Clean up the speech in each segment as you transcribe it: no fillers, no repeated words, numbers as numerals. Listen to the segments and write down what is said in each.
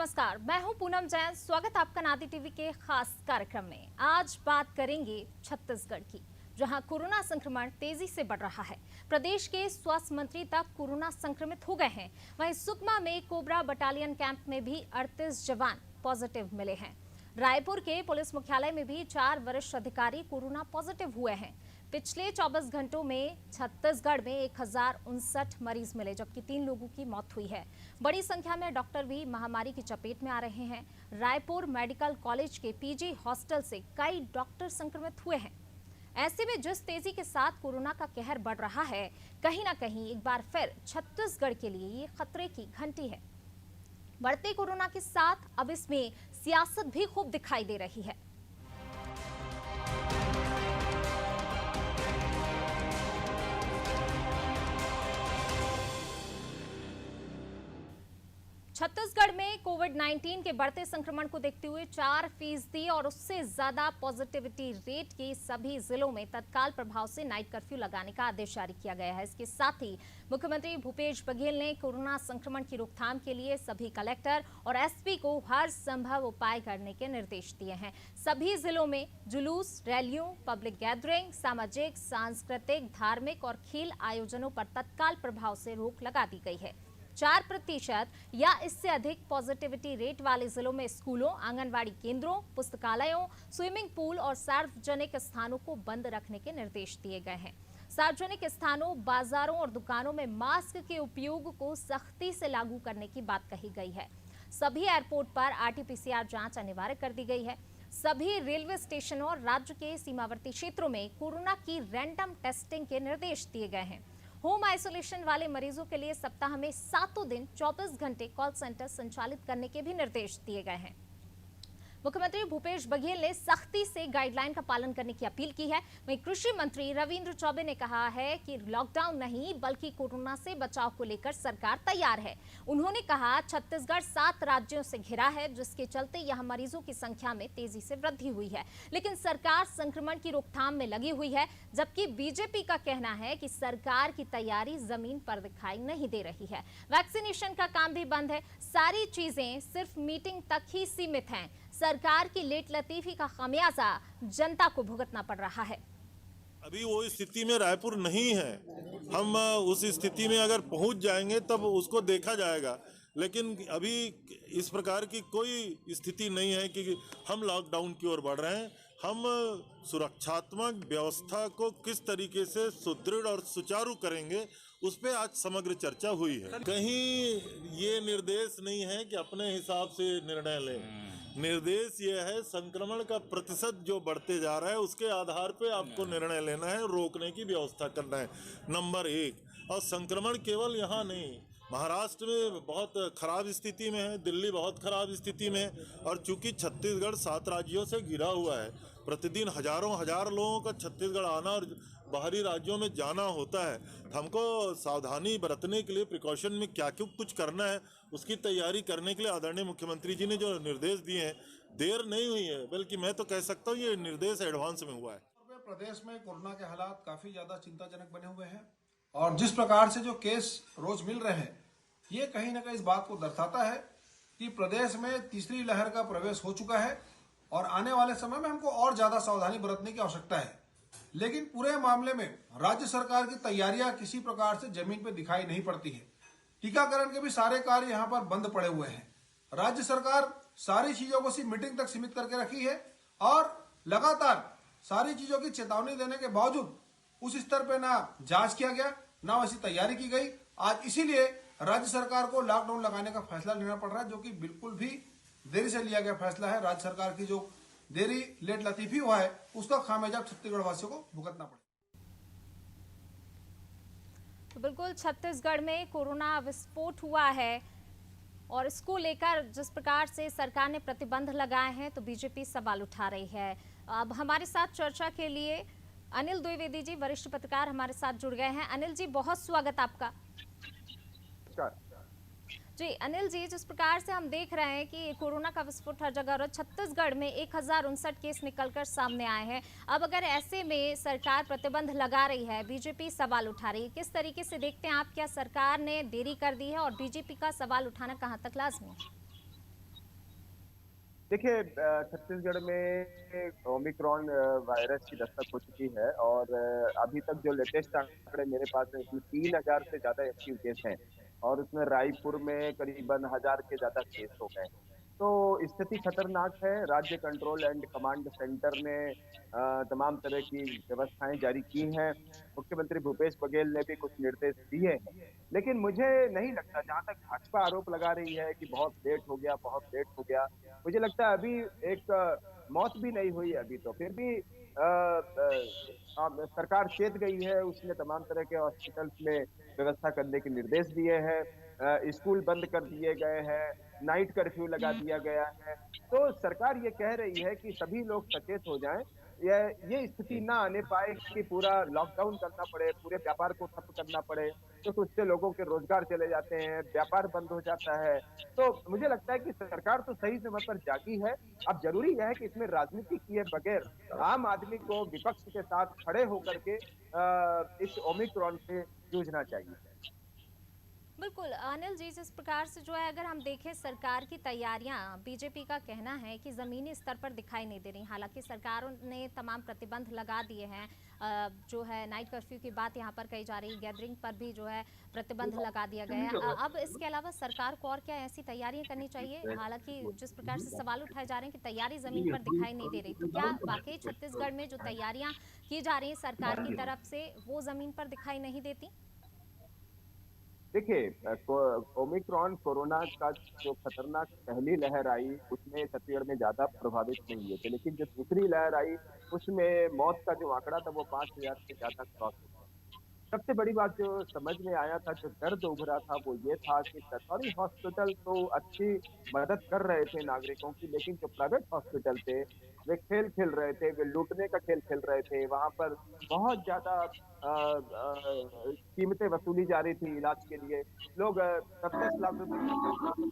नमस्कार, मैं हूं पूनम जैन। स्वागत आपका नादी टीवी के खास कार्यक्रम में। आज बात करेंगे छत्तीसगढ़ की, जहां कोरोना संक्रमण तेजी से बढ़ रहा है। प्रदेश के स्वास्थ्य मंत्री तक कोरोना संक्रमित हो गए हैं। वहीं सुकमा में कोबरा बटालियन कैंप में भी 38 जवान पॉजिटिव मिले हैं। रायपुर के पुलिस मुख्यालय में भी 4 वरिष्ठ अधिकारी कोरोना पॉजिटिव हुए हैं। पिछले 24 घंटों में छत्तीसगढ़ में 1059 मरीज मिले, जबकि 3 लोगों की मौत हुई है। बड़ी संख्या में डॉक्टर भी महामारी की चपेट में आ रहे हैं। रायपुर मेडिकल कॉलेज के पीजी हॉस्टल से कई डॉक्टर संक्रमित हुए हैं। ऐसे में जिस तेजी के साथ कोरोना का कहर बढ़ रहा है, कहीं ना कहीं एक बार फिर छत्तीसगढ़ के लिए ये खतरे की घंटी है। बढ़ते कोरोना के साथ अब इसमें सियासत भी खूब दिखाई दे रही है। छत्तीसगढ़ में कोविड-19 के बढ़ते संक्रमण को देखते हुए 4% और उससे ज्यादा पॉजिटिविटी रेट के सभी जिलों में तत्काल प्रभाव से नाइट कर्फ्यू लगाने का आदेश जारी किया गया है। इसके साथ ही मुख्यमंत्री भूपेश बघेल ने कोरोना संक्रमण की रोकथाम के लिए सभी कलेक्टर और एसपी को हर संभव उपाय करने के निर्देश दिए हैं। सभी जिलों में जुलूस, रैलियों, पब्लिक गैदरिंग, सामाजिक, सांस्कृतिक, धार्मिक और खेल आयोजनों पर तत्काल प्रभाव से रोक लगा दी गई है। 4% या इससे अधिक पॉजिटिविटी रेट वाले जिलों में स्कूलों, आंगनवाड़ी केंद्रों, पुस्तकालयों, स्विमिंग पूल और सार्वजनिक स्थानों को बंद रखने के निर्देश दिए गए हैं। सार्वजनिक स्थानों, बाजारों और दुकानों में मास्क के उपयोग को सख्ती से लागू करने की बात कही गई है। सभी एयरपोर्ट पर RT-PCR जांच अनिवार्य कर दी गई है। सभी रेलवे स्टेशनों और राज्य के सीमावर्ती क्षेत्रों में कोरोना की रैंडम टेस्टिंग के निर्देश दिए गए हैं। होम आइसोलेशन वाले मरीजों के लिए सप्ताह में 7 दिन 24 घंटे कॉल सेंटर संचालित करने के भी निर्देश दिए गए हैं। मुख्यमंत्री भूपेश बघेल ने सख्ती से गाइडलाइन का पालन करने की अपील की है। वहीं कृषि मंत्री रविंद्र चौबे ने कहा है कि लॉकडाउन नहीं बल्कि कोरोना से बचाव को लेकर सरकार तैयार है। उन्होंने कहा छत्तीसगढ़ 7 राज्यों से घिरा है, जिसके चलते यहां मरीजों की संख्या में तेजी से वृद्धि हुई है, लेकिन सरकार संक्रमण की रोकथाम में लगी हुई है। जबकि बीजेपी का कहना है कि सरकार की तैयारी जमीन पर दिखाई नहीं दे रही है। वैक्सीनेशन का काम भी बंद है। सारी चीजें सिर्फ मीटिंग तक ही सीमित हैं। सरकार की लेट लतीफी का खामियाजा जनता को भुगतना पड़ रहा है। अभी वो स्थिति में रायपुर नहीं है। हम उस स्थिति में अगर पहुंच जाएंगे तब उसको देखा जाएगा, लेकिन अभी इस प्रकार की कोई स्थिति नहीं है कि हम लॉकडाउन की ओर बढ़ रहे हैं। हम सुरक्षात्मक व्यवस्था को किस तरीके से सुदृढ़ और सुचारू करेंगे, उस पर आज समग्र चर्चा हुई है। कहीं ये निर्देश नहीं है कि अपने हिसाब से निर्णय लें। निर्देश ये है संक्रमण का प्रतिशत जो बढ़ते जा रहा है उसके आधार पे आपको निर्णय लेना है, रोकने की व्यवस्था करना है, नंबर 1। और संक्रमण केवल यहाँ नहीं, महाराष्ट्र में बहुत खराब स्थिति में है, दिल्ली बहुत खराब स्थिति में है, और चूंकि छत्तीसगढ़ 7 राज्यों से घिरा हुआ है, प्रतिदिन हजारों हजार लोगों का छत्तीसगढ़ आना और बाहरी राज्यों में जाना होता है। हमको सावधानी बरतने के लिए प्रिकॉशन में क्या क्यों कुछ करना है, उसकी तैयारी करने के लिए आदरणीय मुख्यमंत्री जी ने जो निर्देश दिए हैं, देर नहीं हुई है, बल्कि मैं तो कह सकता हूँ ये निर्देश एडवांस में हुआ है। प्रदेश में कोरोना के हालात काफी ज्यादा चिंताजनक बने हुए हैं और जिस प्रकार से जो केस रोज मिल रहे हैं, ये कहीं ना कहीं इस बात को दर्शाता है कि प्रदेश में तीसरी लहर का प्रवेश हो चुका है और आने वाले समय में हमको और ज्यादा सावधानी बरतने की आवश्यकता है। लेकिन पूरे मामले में राज्य सरकार की तैयारियां किसी प्रकार से जमीन पर दिखाई नहीं पड़ती है। टीकाकरण के भी सारे कार्य यहाँ पर बंद पड़े हुए हैं। राज्य सरकार सारी चीजों को सिर्फ मीटिंग तक सीमित करके रखी है और लगातार सारी चीजों की चेतावनी देने के बावजूद उस स्तर पे ना जांच किया गया, ना वैसी तैयारी की गई। आज इसीलिए राज्य सरकार को लॉकडाउन लगाने का फैसला लेना पड़ रहा है, जो कि बिल्कुल भी देरी से लिया गया फैसला है। राज्य सरकार की जो देरी लेट लतीफी हुआ है, उसका खामियाजा छत्तीसगढ़ वासियों को भुगतना पड़ेगा। तो बिल्कुल छत्तीसगढ़ में कोरोना विस्फोट हुआ है और इसको लेकर जिस प्रकार से सरकार ने प्रतिबंध लगाए हैं, तो बीजेपी सवाल उठा रही है। अब हमारे साथ चर्चा के लिए अनिल द्विवेदी जी, वरिष्ठ पत्रकार, हमारे साथ जुड़ गए हैं। अनिल जी, बहुत स्वागत आपका। जी अनिल जी, जिस प्रकार से हम देख रहे हैं कि कोरोना का विस्फोट हर जगह, और छत्तीसगढ़ में 1059 केस निकलकर सामने आए हैं। अब अगर ऐसे में सरकार प्रतिबंध लगा रही है, बीजेपी सवाल उठा रही है, किस तरीके से देखते हैं आप? क्या सरकार ने देरी कर दी है और बीजेपी का सवाल उठाना कहां तक लाजमी है? देखिए छत्तीसगढ़ में ओमिक्रॉन वायरस की दस्तक हो चुकी है और अभी तक जो लेटेस्ट आंकड़े मेरे पास है उसमें 3,000 से ज्यादा एक्टिव केस हैं और उसमें रायपुर में करीबन 1,000 के ज्यादा केस हो गए। तो स्थिति खतरनाक है। राज्य कंट्रोल एंड कमांड सेंटर ने तमाम तरह की व्यवस्थाएं जारी की हैं। मुख्यमंत्री भूपेश बघेल ने भी कुछ निर्देश दिए हैं, लेकिन मुझे नहीं लगता, जहां तक भाजपा आरोप लगा रही है कि बहुत लेट हो गया, बहुत लेट हो गया, मुझे लगता है अभी एक मौत भी नहीं हुई है अभी, तो फिर भी सरकार चेत गई है। उसने तमाम तरह के हॉस्पिटल्स में व्यवस्था करने के निर्देश दिए हैं। स्कूल बंद कर दिए गए हैं, नाइट कर्फ्यू लगा दिया गया है। तो सरकार ये कह रही है कि सभी लोग सचेत हो जाएं। ये स्थिति ना आने पाए कि पूरा लॉकडाउन करना पड़े, पूरे व्यापार को ठप करना पड़े, तो उससे लोगों के रोजगार चले जाते हैं, व्यापार बंद हो जाता है। तो मुझे लगता है कि सरकार तो सही समय पर जागी है। अब जरूरी यह है कि इसमें राजनीति किए बगैर आम आदमी को विपक्ष के साथ खड़े होकर के इस ओमिक्रॉन से जूझना चाहिए। बिल्कुल अनिल जी, जिस प्रकार से जो है अगर हम देखें सरकार की तैयारियां, बीजेपी का कहना है कि ज़मीनी स्तर पर दिखाई नहीं दे रही। हालांकि सरकारों ने तमाम प्रतिबंध लगा दिए हैं। जो है नाइट कर्फ्यू की बात यहाँ पर कही जा रही है, गैदरिंग पर भी जो है प्रतिबंध लगा दिया गया है। अब इसके अलावा सरकार को और क्या ऐसी तैयारियां करनी चाहिए? हालांकि जिस प्रकार से सवाल उठाए जा रहे हैं कि तैयारी ज़मीन पर दिखाई नहीं दे रही, तो क्या वाकई छत्तीसगढ़ में जो तैयारियां की जा रही हैं सरकार की तरफ से वो ज़मीन पर दिखाई नहीं देती? देखिए ओमिक्रॉन कोरोना का जो खतरनाक पहली लहर आई उसमें छत्तीसगढ़ में ज्यादा प्रभावित नहीं हुए थे, लेकिन जो दूसरी लहर आई उसमें मौत का जो आंकड़ा था वो 5,000 से ज्यादा क्रॉस हो गया। सबसे बड़ी बात जो समझ में आया था, जो दर्द उभरा था, वो ये था कि सरकारी हॉस्पिटल तो अच्छी मदद कर रहे थे नागरिकों की, लेकिन जो प्राइवेट हॉस्पिटल थे वे खेल खेल रहे थे, वे लूटने का खेल खेल रहे थे। वहां पर बहुत ज्यादा कीमतें वसूली जा रही थी इलाज के लिए। लोग 10-10 लाख रुपए की बन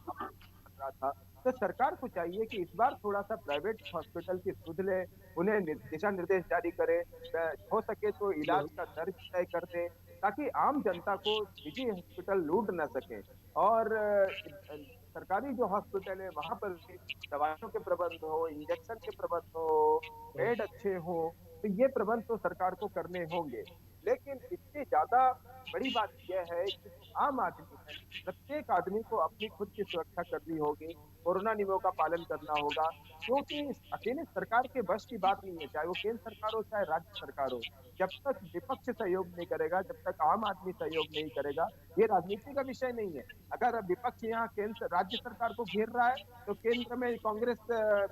रहा था। तो सरकार को चाहिए कि इस बार थोड़ा सा प्राइवेट हॉस्पिटल की सुध ले, उन्हें दिशा निर्देश जारी करे, हो सके तो इलाज का दर तय कर दे, ताकि आम जनता को निजी हॉस्पिटल लूट न सके। और सरकारी जो हॉस्पिटल है वहां पर भी दवाइयों के प्रबंध हो, इंजेक्शन के प्रबंध हो, बेड अच्छे हो, तो ये प्रबंध तो सरकार को करने होंगे। लेकिन इससे ज्यादा बड़ी बात यह है कि आम आदमी है, प्रत्येक आदमी को अपनी खुद की सुरक्षा करनी होगी, कोरोना नियमों का पालन करना होगा, क्योंकि अकेले सरकार के बस की बात नहीं है, चाहे वो केंद्र सरकार हो चाहे राज्य सरकार हो। जब तक विपक्ष सहयोग नहीं करेगा, जब तक आम आदमी सहयोग नहीं करेगा, ये राजनीति का विषय नहीं है। अगर विपक्ष यहाँ केंद्र राज्य सरकार को घेर रहा है, तो केंद्र में कांग्रेस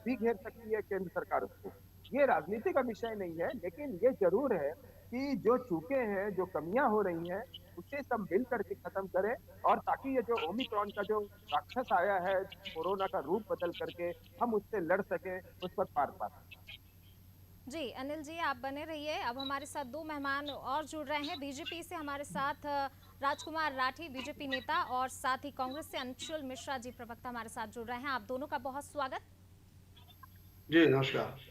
भी घेर सकती है केंद्र सरकार को। ये राजनीति का विषय नहीं है, लेकिन ये जरूर है कि जो चूके हैं, जो कमियां हो रही हैं, उसे सब मिल करके खत्म करें, और ताकि ये जो ओमिक्रॉन का जो राक्षस आया है, कोरोना का रूप बदल करके, हम उससे लड़ सकें, उस पर पार पा सकें। जी अनिल जी, आप बने रहिए। अब हमारे साथ दो मेहमान और जुड़ रहे हैं। बीजेपी से हमारे साथ राजकुमार राठी, बीजेपी नेता, और साथ ही कांग्रेस से अंशुल मिश्रा जी, प्रवक्ता, हमारे साथ जुड़ रहे हैं। आप दोनों का बहुत स्वागत। जी नमस्कार।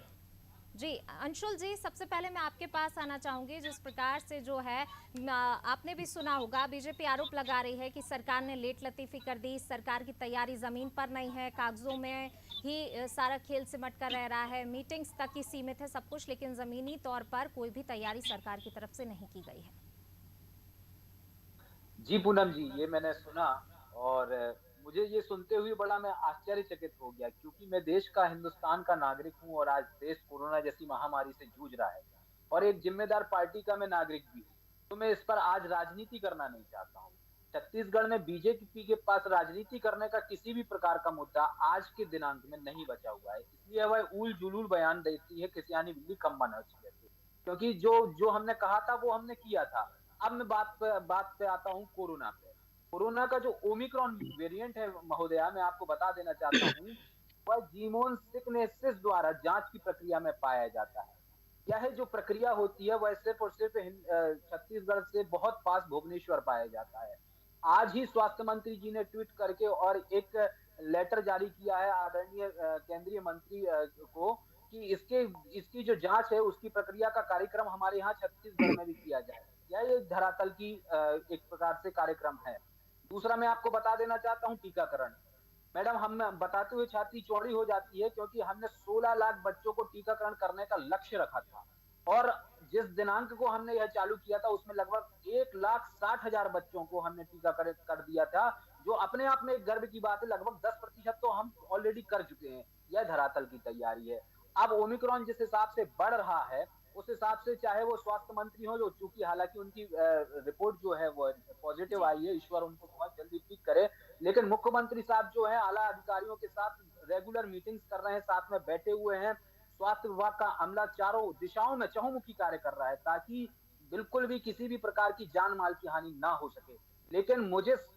जी अंशुल जी, सबसे पहले मैं आपके पास आना चाहूंगी। जिस प्रकार से जो है आपने भी सुना होगा, बीजेपी आरोप लगा रही है कि सरकार ने लेट लतीफी कर दी, सरकार की तैयारी जमीन पर नहीं है, कागजों में ही सारा खेल सिमट कर रह रहा है, मीटिंग्स तक ही सीमित है सब कुछ, लेकिन जमीनी तौर पर कोई भी तैयारी सरकार की तरफ से नहीं की गई है। जी पूनम जी, ये मैंने सुना और मुझे ये सुनते हुए बड़ा मैं आश्चर्यचकित हो गया, क्योंकि मैं देश का, हिंदुस्तान का नागरिक हूं और आज देश कोरोना जैसी महामारी से जूझ रहा है और एक जिम्मेदार पार्टी का मैं नागरिक भी हूं। तो मैं इस पर आज राजनीति करना नहीं चाहता हूं। छत्तीसगढ़ में बीजेपी के पास राजनीति करने का किसी भी प्रकार का मुद्दा आज के दिनांक में नहीं बचा हुआ है, इसलिए वह उल जुलूल बयान देती है, किसियानी बिल्ली कम बनर्जी जैसे। क्योंकि जो जो हमने कहा था वो हमने किया था। अब मैं बात पे आता हूँ कोरोना पे। कोरोना का जो ओमिक्रॉन वेरिएंट है महोदया, मैं आपको बता देना चाहता हूँ, वह जीनोम सिक्वेंसेस द्वारा जांच की प्रक्रिया में पाया जाता है। यह जो प्रक्रिया होती है वह सिर्फ और सिर्फ छत्तीसगढ़ से बहुत पास भुवनेश्वर पाया जाता है। आज ही स्वास्थ्य मंत्री जी ने ट्वीट करके और एक लेटर जारी किया है आदरणीय केंद्रीय मंत्री को, कि इसकी जो जांच है उसकी प्रक्रिया का कार्यक्रम हमारे यहाँ छत्तीसगढ़ में भी किया जाए। यह एक धरातल की एक प्रकार से कार्यक्रम है। दूसरा मैं आपको बता देना चाहता हूँ टीकाकरण। मैडम हम बताते हुए छाती चौड़ी हो जाती है, क्योंकि हमने 16 लाख बच्चों को टीकाकरण करने का लक्ष्य रखा था और जिस दिनांक को हमने यह चालू किया था उसमें लगभग 1,60,000 बच्चों को हमने टीकाकरण कर दिया था, जो अपने आप में एक गर्व की बात है। लगभग 10% तो हम ऑलरेडी कर चुके हैं। यह धरातल की तैयारी है। अब ओमिक्रॉन जिस हिसाब से बढ़ रहा है, उस हिसाब से चाहे वो स्वास्थ्य मंत्री हो, जो चूंकि हालांकि उनकी रिपोर्ट जो है वो पॉजिटिव जी। आई है, ईश्वर उनको बहुत जल्दी ठीक करे, लेकिन मुख्यमंत्री साहब जो है आला अधिकारियों के साथ रेगुलर मीटिंग्स कर रहे हैं, साथ में बैठे हुए हैं। स्वास्थ्य विभाग का अमला चारों दिशाओं में चहुमुखी कार्य कर रहा है ताकि बिल्कुल भी किसी भी प्रकार की जान माल की हानि ना हो सके। लेकिन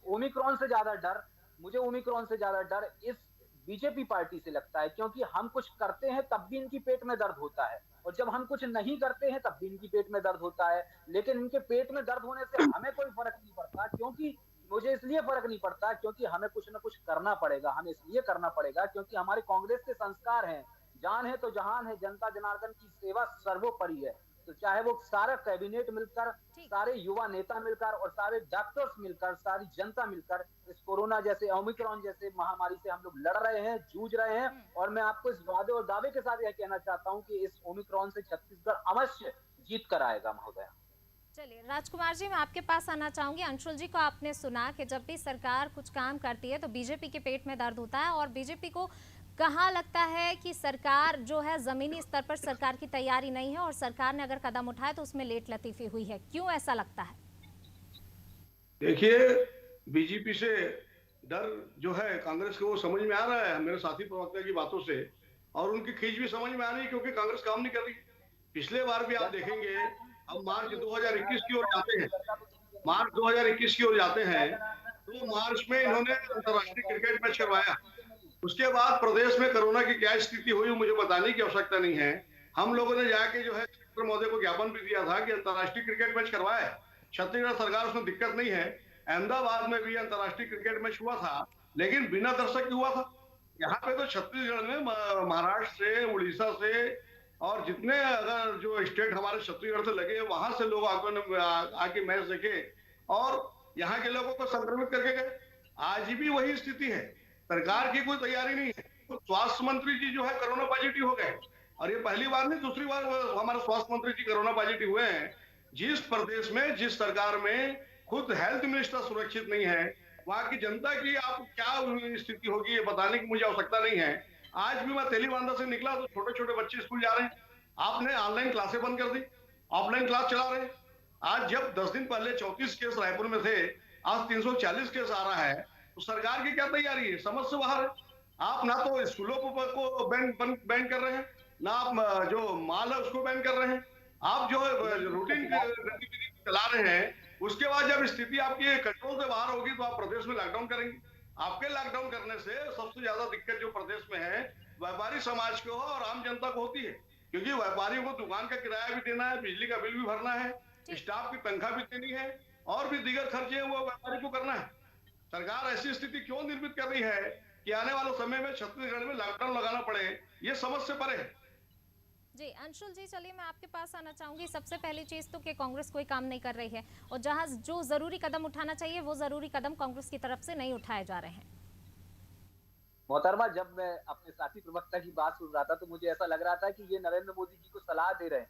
ओमिक्रॉन से ज्यादा डर मुझे ओमिक्रॉन से ज्यादा डर इस बीजेपी पार्टी से लगता है, क्योंकि हम कुछ करते हैं तब भी इनकी पेट में दर्द होता है और जब हम कुछ नहीं करते हैं तब भी इनकी पेट में दर्द होता है। लेकिन इनके पेट में दर्द होने से हमें कोई फर्क नहीं पड़ता, क्योंकि मुझे इसलिए फर्क नहीं पड़ता क्योंकि हमें कुछ ना कुछ करना पड़ेगा। हमें इसलिए करना पड़ेगा क्योंकि हमारे कांग्रेस के संस्कार हैं, जान है तो जहान है, जनता जनार्दन की सेवा सर्वोपरि है। तो चाहे वो सारा कैबिनेट मिलकर, ठीक। सारे युवा नेता मिलकर और सारे डॉक्टर्स मिलकर, सारी जनता मिलकर इस कोरोना जैसे ओमिक्रॉन जैसे महामारी से हम लोग लड़ रहे हैं, जूझ रहे हैं। और मैं आपको इस वादे और दावे के साथ यह कहना चाहता हूं कि इस ओमिक्रॉन से छत्तीसगढ़ अवश्य जीत कर आएगा महोदय। चलिए राजकुमार जी, मैं आपके पास आना चाहूंगी। अंशुल जी को आपने सुना कि जब भी सरकार कुछ काम करती है तो बीजेपी के पेट में दर्द होता है और बीजेपी को कहाँ लगता है कि सरकार जो है जमीनी स्तर पर सरकार की तैयारी नहीं है और सरकार ने अगर कदम उठाए तो उसमें लेट लतीफी हुई है। क्यों ऐसा लगता है? देखिए, बीजेपी से डर जो है कांग्रेस को वो समझ में आ रहा है मेरे साथी प्रवक्ता की बातों से, और उनकी खींच भी समझ में आ रही है क्योंकि कांग्रेस काम नहीं कर रही। पिछले बार भी आप देखेंगे, हम मार्च 2021 की ओर जाते हैं, मार्च 2021 की ओर जाते हैं, तो मार्च में इन्होंने अंतर्राष्ट्रीय क्रिकेट मैच करवाया। उसके बाद प्रदेश में कोरोना की क्या स्थिति हुई मुझे बताने की आवश्यकता नहीं है। हम लोगों ने जाके जो है कलेक्टर महोदय को ज्ञापन भी दिया था कि अंतर्राष्ट्रीय क्रिकेट मैच करवाए। छत्तीसगढ़ सरकार, उसमें दिक्कत नहीं है। अहमदाबाद में भी अंतर्राष्ट्रीय क्रिकेट मैच हुआ था, लेकिन बिना दर्शक हुआ था। यहाँ पे तो छत्तीसगढ़ में महाराष्ट्र से, उड़ीसा से और जितने अगर जो स्टेट हमारे छत्तीसगढ़ से लगे वहां से लोग आके मैच देखे और यहाँ के लोगों को संक्रमित करके गए। आज भी वही स्थिति है, सरकार की कोई तैयारी नहीं है। तो स्वास्थ्य मंत्री जी जो है कोरोना पॉजिटिव हो गए, और ये पहली बार नहीं दूसरी बार हमारे स्वास्थ्य मंत्री जी कोरोना पॉजिटिव हुए हैं। जिस प्रदेश में, जिस सरकार में खुद हेल्थ मिनिस्टर सुरक्षित नहीं है, वहां की जनता की आप क्या स्थिति होगी ये बताने की मुझे आवश्यकता नहीं है। आज भी मैं तेलीबांधा से निकला तो छोटे छोटे बच्चे स्कूल जा रहे हैं। आपने ऑनलाइन क्लासें बंद कर दी, ऑफलाइन क्लास चला रहे हैं। आज जब 10 दिन पहले 34 केस रायपुर में थे, आज 340 केस आ रहा है, तो सरकार की क्या तैयारी है? समझ से बाहर है। आप ना तो स्कूलों को बैन कर रहे हैं, ना आप जो माल है उसको बैन कर रहे हैं। आप जो रूटीन गतिविधि चला रहे हैं, उसके बाद जब स्थिति आपकी कंट्रोल से बाहर होगी तो आप प्रदेश में लॉकडाउन करेंगे। आपके लॉकडाउन करने से सबसे ज्यादा दिक्कत जो प्रदेश में है व्यापारी समाज को और आम जनता को होती है, क्योंकि व्यापारियों को दुकान का किराया भी देना है, बिजली का बिल भी भरना है, स्टाफ की तनख्वाह भी देनी है और भी दीगर खर्चे वो व्यापारी को करना है। सरकार ऐसी स्थिति क्यों निर्मित कर रही है कि आने वाले समय में छत्तीसगढ़ में लॉकडाउन लगाना पड़े? ये समझ से परे है। जी अंशुल जी, चलिए मैं आपके पास आना चाहूंगी। सबसे पहली चीज तो कि कांग्रेस कोई काम नहीं कर रही है और जहां जो जरूरी कदम उठाना चाहिए वो जरूरी कदम कांग्रेस की तरफ से नहीं उठाए जा रहे हैं। मोहतरमा, जब मैं अपने साथी प्रवक्ता की बात सुन रहा था तो मुझे ऐसा लग रहा था कि ये नरेंद्र मोदी जी को सलाह दे रहे हैं,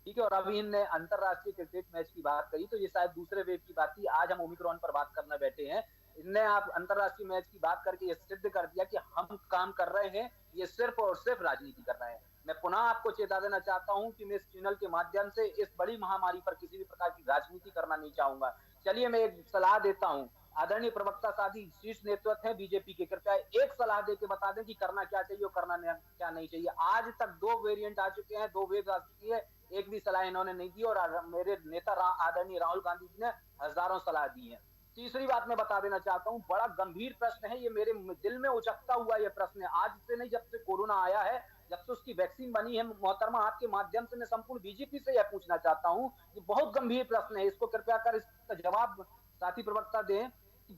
ठीक है। और अभी इनने अंतरराष्ट्रीय क्रिकेट मैच की बात करी तो ये शायद दूसरे वेव की बात थी। आज हम ओमिक्रॉन पर बात करना बैठे हैं, इनने आप अंतरराष्ट्रीय मैच की बात करके ये सिद्ध कर दिया कि हम काम कर रहे हैं, ये सिर्फ और सिर्फ राजनीति कर रहे हैं। मैं पुनः आपको चेता देना चाहता हूं कि मैं इस चैनल के माध्यम से इस बड़ी महामारी पर किसी भी प्रकार की राजनीति करना नहीं चाहूंगा। चलिए मैं एक सलाह देता हूं, आदरणीय प्रवक्ता साथी शीर्ष नेतृत्व है बीजेपी के, कृपया एक सलाह देके बता दें कि करना क्या चाहिए और करना क्या नहीं चाहिए। आज तक 2 वेरिएंट आ चुके हैं, 2 वेव आ चुकी है, एक भी सलाह इन्होंने नहीं दी और मेरे नेता आदरणीय राहुल गांधी जी ने हजारों सलाह दी है। तीसरी बात मैं बता देना चाहता हूं, बड़ा गंभीर प्रश्न है ये, मेरे दिल में उचकता हुआ ये प्रश्न है। आज से नहीं, जब से कोरोना आया है, जब से उसकी वैक्सीन बनी है, मोहतरमा आपके माध्यम से मैं संपूर्ण बीजेपी से यह पूछना चाहता हूं, ये बहुत गंभीर प्रश्न है, इसको कृपया कर इसका जवाब साथी प्रवक्ता दें।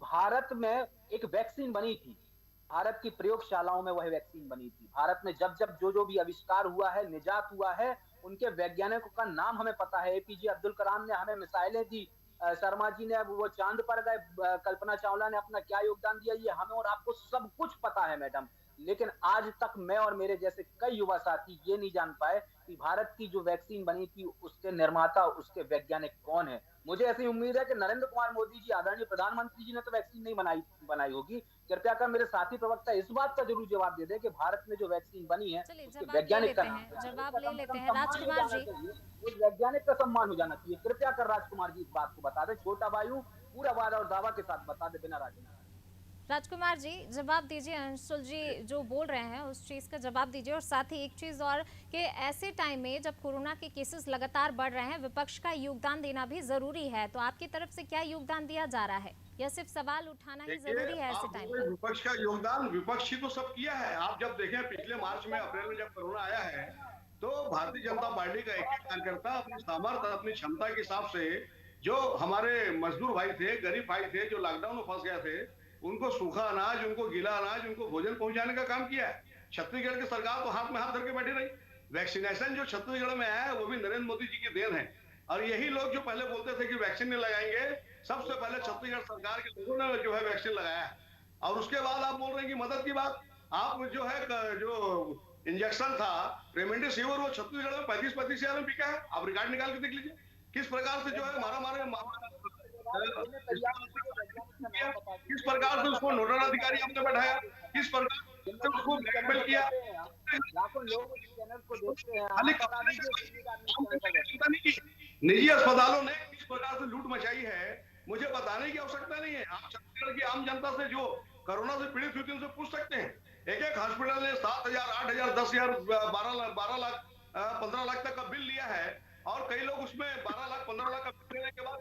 भारत में एक वैक्सीन बनी थी, भारत की प्रयोगशालाओं में वह वैक्सीन बनी थी। भारत में जब जब जो भी आविष्कार हुआ है, निजात हुआ है, उनके वैज्ञानिकों का नाम हमें पता है। एपीजे अब्दुल कलाम ने हमें मिसाइलें दी, शर्मा जी ने अब वो चांद पर गए, कल्पना चावला ने अपना क्या योगदान दिया, ये हमें और आपको सब कुछ पता है मैडम। लेकिन आज तक मैं और मेरे जैसे कई युवा साथी ये नहीं जान पाए कि भारत की जो वैक्सीन बनी थी उसके निर्माता, उसके वैज्ञानिक कौन है। मुझे ऐसी उम्मीद है कि नरेंद्र कुमार मोदी जी, आदरणीय प्रधानमंत्री जी ने तो वैक्सीन नहीं बनाई होगी। कृपया कर मेरे साथी प्रवक्ता इस बात का जरूर जवाब दे दे कि भारत में जो वैक्सीन बनी है चलिए उसके जवाब ले वैज्ञानिक का लेते नाम हैं, क्या है, जवाब उसका ले कम से लेते कम हैं सम्मान हो राजकुमार जाना जी। चाहिए, उस वैज्ञानिक का सम्मान हो जाना चाहिए। कृपया कर राजकुमार जी इस बात को बता दे, छोटा वायु पूरा वादा और दावा के साथ बता दे बिना राजनीति। राजकुमार जी जवाब दीजिए, अंशुल जी जो बोल रहे हैं उस चीज का जवाब दीजिए। और साथ ही एक चीज और कि ऐसे टाइम में जब कोरोना के केसेस लगातार बढ़ रहे हैं, विपक्ष का योगदान देना भी जरूरी है, तो आपकी तरफ से क्या योगदान दिया जा रहा है या सिर्फ सवाल उठाना ही जरूरी है ऐसे आप टाइम बोले पर? विपक्ष का योगदान, विपक्ष ही तो सब किया है। आप जब देखें पिछले मार्च में, अप्रैल में जब कोरोना आया है, तो भारतीय जनता पार्टी का एक एक कार्यकर्ता अपनी सामर्थ्य, अपनी क्षमता के हिसाब से जो हमारे मजदूर भाई थे, गरीब भाई थे, जो लॉकडाउन में फंस गए थे, उनको सूखा अनाज, उनको गीला अनाज, उनको भोजन पहुंचाने का काम किया है। छत्तीसगढ़ की सरकार तो हाथ में हाथ धर के बैठी रही। वैक्सीनेशन जो छत्तीसगढ़ में है वो भी नरेंद्र मोदी जी की देन है। और यही लोग जो पहले बोलते थे कि वैक्सीन नहीं लगाएंगे, सबसे पहले छत्तीसगढ़ सरकार के लोगों ने जो है वैक्सीन लगाया है। और उसके बाद आप बोल रहे हैं कि मदद की बात। आप जो है जो इंजेक्शन था रेमडेसिविर, वो छत्तीसगढ़ में 35-35 हजार में बिका है। आप रिकॉर्ड निकाल के देख लीजिए किस प्रकार से जो है किस प्रकार से उसको नोडल अधिकारी आपने बैठाया, किस प्रकार से उसको ब्लैकमेल किया। लाखों लोग उस चैनल को देखते हैं, खाली आप बता दीजिए दिल्ली का न्यूज़ चैनल पर बैठे। चिंता नहीं की, निजी अस्पतालों ने किस प्रकार से लूट मचाई है मुझे बताने की आवश्यकता नहीं है। आप छत्तीसगढ़ की आम जनता से जो कोरोना से पीड़ित हुई थी उनसे पूछ सकते हैं। एक एक हॉस्पिटल ने 7,000, 8,000, 10,000, 12 लाख, 15 लाख तक का बिल लिया है। और कई लोग उसमें 12 लाख, 15 लाख का बिल लेने के बाद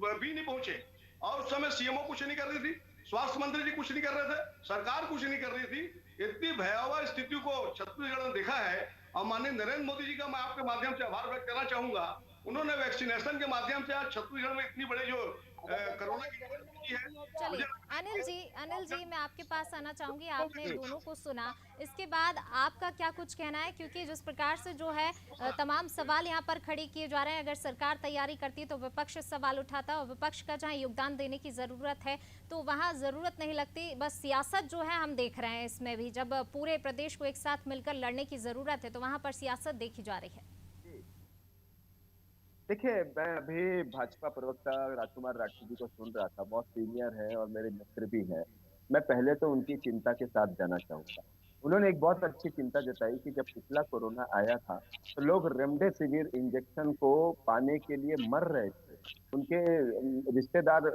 घर भी नहीं पहुंचे। और उस समय सीएमओ कुछ नहीं कर रही थी, स्वास्थ्य मंत्री जी कुछ नहीं कर रहे थे, सरकार कुछ नहीं कर रही थी। इतनी भयावह स्थिति को छत्तीसगढ़ में देखा है। और माननीय नरेंद्र मोदी जी का मैं आपके माध्यम से आभार व्यक्त करना चाहूंगा। उन्होंने वैक्सीनेशन के माध्यम से आज छत्तीसगढ़ में इतनी बड़ी जो कोरोना की की है। चलिए अनिल जी मैं आपके पास आना चाहूंगी। आपने दोनों को सुना, इसके बाद आपका क्या कुछ कहना है? क्योंकि जिस प्रकार से जो है तमाम सवाल यहाँ पर खड़े किए जा रहे हैं, अगर सरकार तैयारी करती है तो विपक्ष सवाल उठाता है, और विपक्ष का जहाँ योगदान देने की जरूरत है तो वहाँ जरूरत नहीं लगती। बस सियासत जो है हम देख रहे हैं इसमें भी, जब पूरे प्रदेश को एक साथ मिलकर लड़ने की जरूरत है तो वहाँ पर सियासत देखी जा रही है। देखिए, मैं अभी भाजपा प्रवक्ता राजकुमार राठी जी को सुन रहा था, बहुत सीनियर है और मेरे मित्र भी हैं। मैं पहले तो उनकी चिंता के साथ जाना चाहूंगा। उन्होंने एक बहुत अच्छी चिंता जताई कि जब पिछला कोरोना आया था तो लोग रेमडेसिविर इंजेक्शन को पाने के लिए मर रहे थे। उनके रिश्तेदार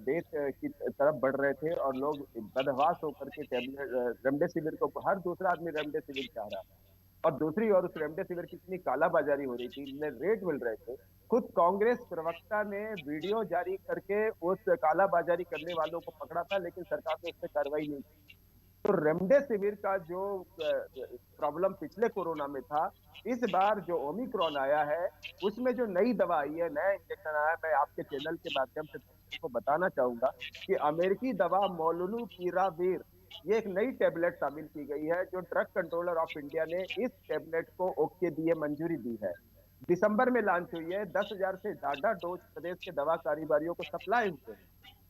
डेथ की तरफ बढ़ रहे थे और लोग बदहवास होकर के टेबलेट रेमडेसिविर को, हर दूसरा आदमी रेमडेसिविर चाह रहा था। और दूसरी ओर उस रेमडेसिविर की इतनी कालाबाजारी हो रही थी, इतने रेट मिल रहे थे। खुद कांग्रेस प्रवक्ता ने वीडियो जारी करके उस कालाबाजारी करने वालों को पकड़ा था, लेकिन सरकार ने उस पर कार्रवाई नहीं की। तो रेमडेसिविर का जो प्रॉब्लम पिछले कोरोना में था, इस बार जो ओमिक्रॉन आया है उसमें जो नई दवा आई है, नया इंजेक्शन आया है, मैं आपके चैनल के माध्यम से को बताना चाहूंगा कि अमेरिकी दवा मोलुनुपिराविर, ये एक नई टेबलेट शामिल की गई है जो ड्रग कंट्रोलर ऑफ इंडिया ने इस टेबलेट को ओके दिए, मंजूरी दी है। दिसंबर में लॉन्च हुई है। 10,000 से ज्यादा डोज प्रदेश के दवा कारोबारियों को सप्लाई हुए।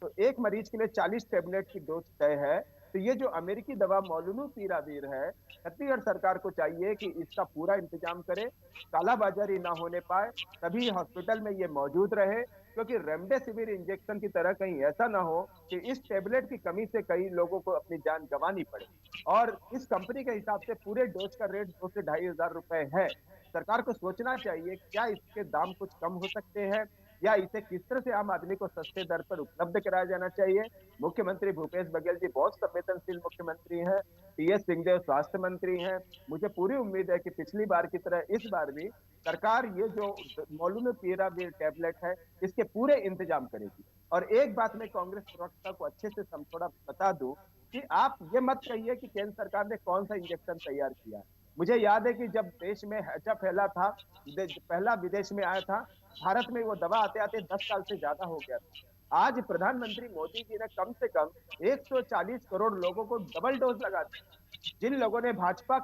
तो एक मरीज के लिए 40 टेबलेट की डोज तय है। तो ये जो अमेरिकी दवा मोलुनुपिराविर है, छत्तीसगढ़ सरकार को चाहिए कि इसका पूरा इंतजाम करे, कालाबाजारी ना होने पाए, सभी हॉस्पिटल में ये मौजूद रहे। क्योंकि रेमडेसिविर इंजेक्शन की तरह कहीं ऐसा ना हो कि इस टेबलेट की कमी से कई लोगों को अपनी जान गंवानी पड़े। और इस कंपनी के हिसाब से पूरे डोज का रेट 2 से 2,500 रुपए है। सरकार को सोचना चाहिए क्या इसके दाम कुछ कम हो सकते हैं, या इसे किस तरह से आम आदमी को सस्ते दर पर उपलब्ध कराया जाना चाहिए। मुख्यमंत्री भूपेश बघेल जी बहुत संवेदनशील मुख्यमंत्री हैं, टीएस सिंहदेव स्वास्थ्य मंत्री हैं। मुझे पूरी उम्मीद है कि पिछली बार की तरह इस बार भी सरकार ये जो मोलुनुपिराविर टैबलेट है इसके पूरे इंतजाम करेगी। और एक बात मैं कांग्रेस प्रवक्ता को अच्छे से थोड़ा बता दूं कि आप ये मत कहिए कि केंद्र सरकार ने कौन सा इंजेक्शन तैयार किया। मुझे याद है कि जब देश में हैजा फैला था, पहला विदेश में आया था, भारत में वो दवा आते आते 10 साल से ज्यादा हो गया था। आज प्रधानमंत्री मोदी जी ने कम से कम 140 करोड़ लोगों को डबल डोज लगा दिया। जिन लोगों ने भाजपा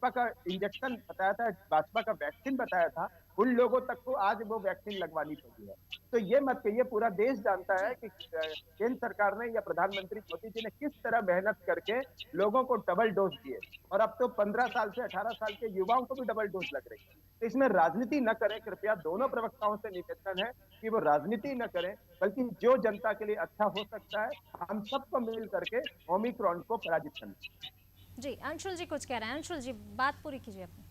का इंजेक्शन बताया था, भाजपा का वैक्सीन बताया था, उन लोगों तक को आज वो वैक्सीन लगवानी पड़ी है। तो ये मत कहिए, पूरा देश जानता है कि केंद्र सरकार ने या प्रधानमंत्री मोदी जी ने किस तरह मेहनत करके लोगों को डबल डोज दिए, और अब तो 15 साल से 18 साल के युवाओं को भी डबल डोज लग रही है। तो इसमें राजनीति न करें, कृपया दोनों प्रवक्ताओं से निवेदन है कि वो राजनीति न करें, बल्कि जो जनता के लिए अच्छा हो सकता है हम सबको मिल करके ओमिक्रॉन को पराजित करना। जी, अंशुल जी कुछ कह रहे हैं। अंशुल जी बात पूरी कीजिए अपनी।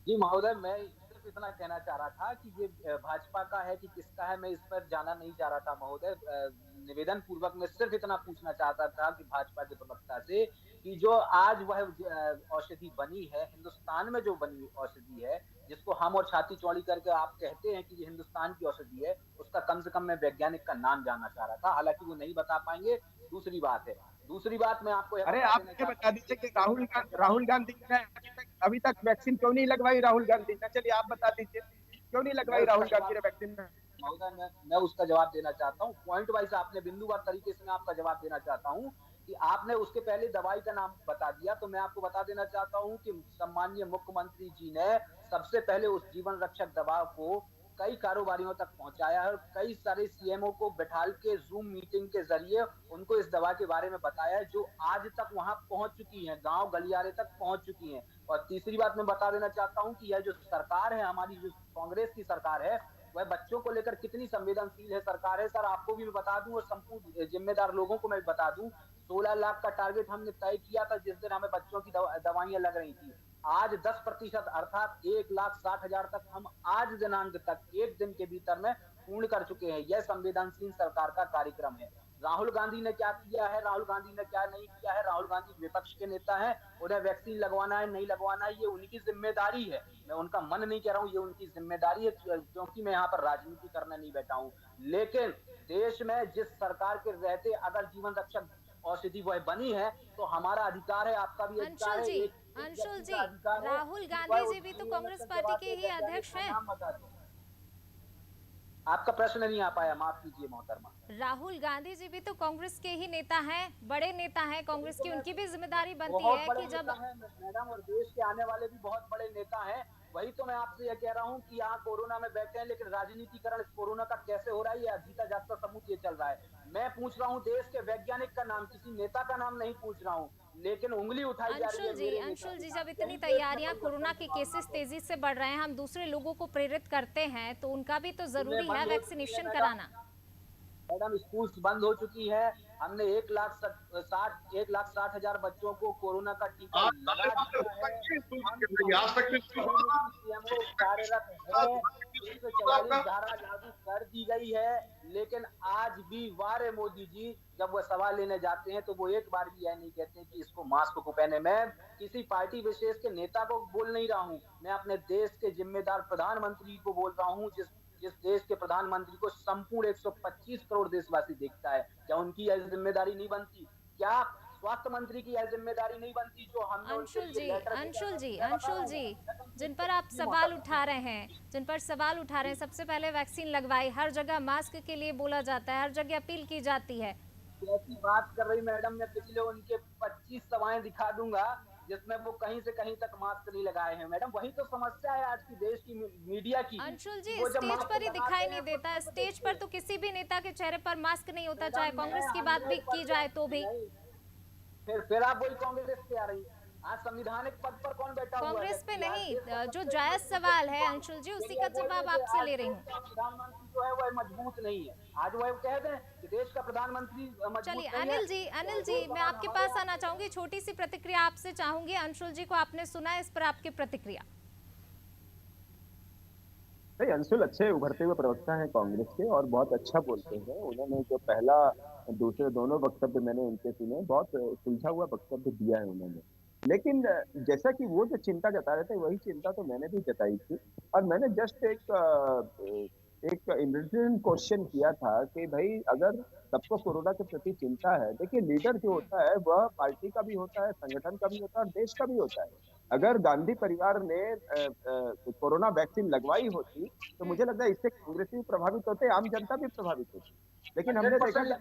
जी महोदय, मैं सिर्फ इतना कहना चाह रहा था कि ये भाजपा का है कि किसका है, मैं इस पर जाना नहीं चाह रहा था महोदय। निवेदन पूर्वक मैं सिर्फ इतना पूछना चाहता था कि भाजपा के प्रवक्ता से कि जो आज वह औषधि बनी है, हिंदुस्तान में जो बनी औषधि है, जिसको हम और छाती चौड़ी करके आप कहते हैं कि ये हिंदुस्तान की औषधि है, उसका कम से कम मैं वैज्ञानिक का नाम जानना चाह रहा था। हालांकि वो नहीं बता पाएंगे, दूसरी बात है। दूसरी बात मैं आपको अरे आप ये बता दीजिए कि राहुल गांधी ने अभी तक वैक्सीन क्यों नहीं लगवाई? राहुल गांधी ने, चलिए आप बता दीजिए क्यों नहीं लगवाई राहुल गांधी ने वैक्सीन? महोदय, मैं उसका जवाब देना चाहता हूँ। पॉइंट वाइज आपने बिंदुवार तरीके से मैं आपका जवाब देना चाहता हूँ कि आपने उसके पहले दवाई का नाम बता दिया, तो मैं आपको बता देना चाहता हूँ कि सम्माननीय मुख्यमंत्री जी ने सबसे पहले उस जीवन रक्षक दवा को कई कारोबारियों तक पहुंचाया है, कई सारे सीएमओ को बैठाल के जूम मीटिंग के जरिए उनको इस दवा के बारे में बताया है, जो आज तक वहां पहुंच चुकी है, गांव गलियारे तक पहुंच चुकी है। और तीसरी बात मैं बता देना चाहता हूं कि यह जो सरकार है, हमारी जो कांग्रेस की सरकार है, वह बच्चों को लेकर कितनी संवेदनशील है सरकार है। सर आपको भी मैं बता दूं और संपूर्ण जिम्मेदार लोगों को मैं बता दूं, 16 लाख का टारगेट हमने तय किया था जिस दिन हमें बच्चों की दवाइयां लग रही थी। आज 10% अर्थात 1,60,000 तक हम आज दिनांक तक एक दिन के भीतर में पूर्ण कर चुके हैं। यह संवेदनशील सरकार का कार्यक्रम है। राहुल गांधी ने क्या किया है, राहुल गांधी ने क्या नहीं किया है, राहुल गांधी विपक्ष के नेता हैं, उन्हें वैक्सीन लगवाना है नहीं लगवाना है ये उनकी जिम्मेदारी है। मैं उनका मन नहीं कह रहा हूँ, ये उनकी जिम्मेदारी है, क्योंकि मैं यहाँ पर राजनीति करने नहीं बैठा हूँ। लेकिन देश में जिस सरकार के रहते अगर जीवन रक्षक औषधि वह बनी है तो हमारा अधिकार है, आपका भी अधिकार है। अंशुल जी, राहुल गांधी जी भी तो कांग्रेस पार्टी के ही अध्यक्ष हैं। आपका प्रश्न नहीं आ पाया, माफ कीजिए मोहतरमा। राहुल गांधी जी भी तो कांग्रेस के ही नेता हैं, बड़े नेता हैं कांग्रेस की, उनकी भी जिम्मेदारी बनती है कि जब मैडम, और देश के आने वाले भी बहुत बड़े नेता हैं। वही तो मैं आपसे यह कह रहा हूँ कि यहाँ कोरोना में बैठे हैं, लेकिन राजनीतिकरण कोरोना का कैसे हो रहा है, ये जीता जागता सबूत ये चल रहा है। मैं पूछ रहा हूँ देश के वैज्ञानिक का नाम, किसी नेता का नाम नहीं पूछ रहा हूँ, लेकिन उंगली उठाई जा रही है। अंशुल जी, जब इतनी तैयारियां, कोरोना के केसेस तेजी से बढ़ रहे हैं, हम दूसरे लोगों को प्रेरित करते हैं, तो उनका भी तो जरूरी है वैक्सीनेशन कराना। मैडम, स्कूल्स बंद हो चुकी है, हमने 1,60,000 बच्चों को कोरोना का टीका लगा दिया है, कार्यरत है, 144 धारा लागू कर दी गई है। लेकिन आज भी वारे मोदी जी जब वो सवाल लेने जाते हैं तो वो एक बार भी यह नहीं कहते कि इसको मास्क को पहने। मैं किसी पार्टी विशेष के नेता को बोल नहीं रहा हूँ, मैं अपने देश के जिम्मेदार प्रधानमंत्री को बोल रहा हूँ, जिस देश के प्रधानमंत्री को संपूर्ण 125 करोड़ देशवासी देखता है। क्या उनकी यह जिम्मेदारी नहीं बनती? क्या स्वास्थ्य मंत्री की यह जिम्मेदारी नहीं बनती जो हमने? अंशुल जी, जिन पर आप सवाल उठा रहे हैं, सबसे पहले वैक्सीन लगवाई, हर जगह मास्क के लिए बोला जाता है, हर जगह अपील की जाती है। कैसी बात कर रही मैडम, मैं पिछले उनके 25 सभाएं दिखा दूंगा जिसमें वो कहीं से कहीं तक मास्क नहीं लगाए हैं। मैडम, वही तो समस्या है आज की देश की मीडिया की। अंशुल जी, स्टेज पर ही दिखाई नहीं देता। स्टेज पर तो किसी भी नेता के चेहरे पर मास्क नहीं होता, चाहे कांग्रेस की बात भी की जाए तो भी। फिर आप वही कांग्रेस पे आ रही। आज संविधानिक पद पर कौन बैठा हुआ है? कांग्रेस पे नहीं, जो जायज सवाल है अंशुल जी, उसी का जवाब आपसे ले रही हूँ। प्रधानमंत्री जो है वह मजबूत नहीं है। आज वह कह दें कि देश का प्रधानमंत्री मजबूत। चलिए अनिल जी, मैं आपके पास आना चाहूंगी, छोटी सी प्रतिक्रिया आपसे चाहूंगी। अंशुल जी को आपने सुना, इस पर आपकी प्रतिक्रिया। नहीं, अंशुल अच्छे उभरते हुए प्रवक्ता हैं कांग्रेस के और बहुत अच्छा बोलते हैं। उन्होंने जो पहला दूसरे दोनों वक्तव्य मैंने उनके सुने, बहुत सुलझा हुआ वक्तव्य दिया है उन्होंने। लेकिन जैसा कि वो जो चिंता जता रहे थे, वही चिंता तो मैंने भी जताई थी। और मैंने जस्ट एक इम्पोर्टेंट क्वेश्चन किया था कि भाई अगर सबको कोरोना के प्रति चिंता है, देखिए लीडर जो होता है वह पार्टी का भी होता है, संगठन का भी होता है और देश का भी होता है। अगर गांधी परिवार ने कोरोना वैक्सीन लगवाई होती तो मुझे लगता है इससे कांग्रेस भी प्रभावित होते, आम जनता भी प्रभावित होती। लेकिन हमने देखा कि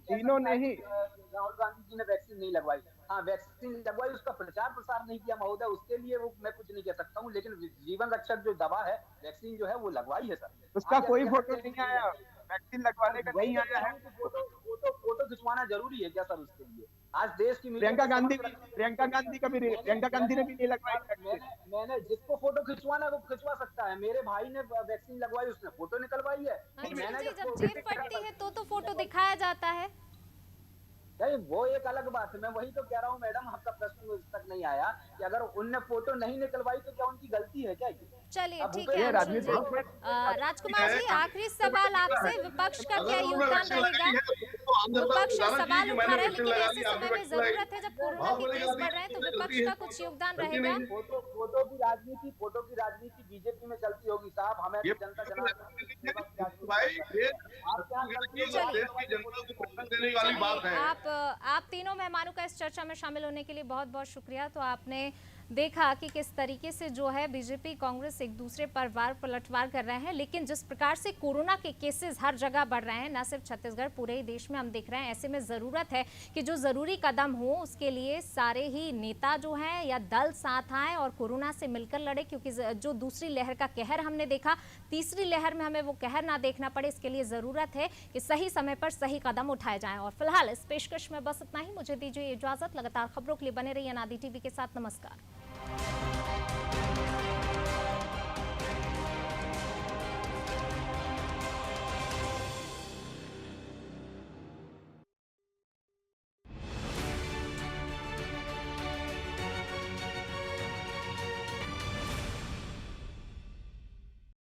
तीनों ने ही राहुल गांधी जी ने वैक्सीन नहीं लगवाई। हाँ वैक्सीन लगवाई, उसका प्रचार प्रसार नहीं किया महोदय, उसके लिए वो मैं कुछ नहीं कह सकता हूँ, लेकिन जीवन रक्षक जो दवा है, वैक्सीन जो है वो लगवाई है सर। उसका कोई फोटो नहीं आया, वैक्सीन लगवाने का नहीं आया है। फोटो खिंचवाना जरूरी है क्या सर उसके लिए? आज देश की प्रियंका गांधी ने भी नहीं लगवाई वैक्सीन। मैंने जिसको फोटो खिंचवाना है वो खिंचवा सकता है। मेरे भाई ने वैक्सीन लगवाई, उसने फोटो निकलवाई है। अंशुल जी, जब जेब फटती है तो फोटो दिखाया जाता है। नहीं, वो एक अलग बात है। मैं वही तो कह रहा हूँ मैडम, आपका प्रश्न उस तक नहीं आया कि अगर उनने फोटो नहीं निकलवाई तो क्या उनकी गलती है क्या? चलिए ठीक है अंशुल जी। राजकुमार जी, आखिरी सवाल आपसे, विपक्ष का क्या योगदान रहेगा? विपक्ष सवाल उठा रहे हैं, लेकिन ऐसे समय में जरूरत है, जब कोरोना के केस बढ़ रहे हैं, तो विपक्ष का कुछ योगदान रहेगा? फोटो की राजनीति बीजेपी में चलती होगी साहब। हमें जनता आप तीनों मेहमानों का इस चर्चा में शामिल होने के लिए बहुत बहुत शुक्रिया। तो आपने देखा कि किस तरीके से जो है बीजेपी कांग्रेस एक दूसरे पर वार पलटवार कर रहे हैं, लेकिन जिस प्रकार से कोरोना के केसेस हर जगह बढ़ रहे हैं, न सिर्फ छत्तीसगढ़, पूरे ही देश में हम देख रहे हैं, ऐसे में जरूरत है कि जो जरूरी कदम हो उसके लिए सारे ही नेता जो हैं या दल साथ आए और कोरोना से मिलकर लड़े, क्योंकि जो दूसरी लहर का कहर हमने देखा, तीसरी लहर में हमें वो कहर ना देखना पड़े। इसके लिए जरूरत है कि सही समय पर सही कदम उठाए जाएं। और फिलहाल इस पेशकश में बस इतना ही। मुझे दीजिए इजाजत। लगातार खबरों के लिए बने रहिए अनादि टीवी के साथ। नमस्कार।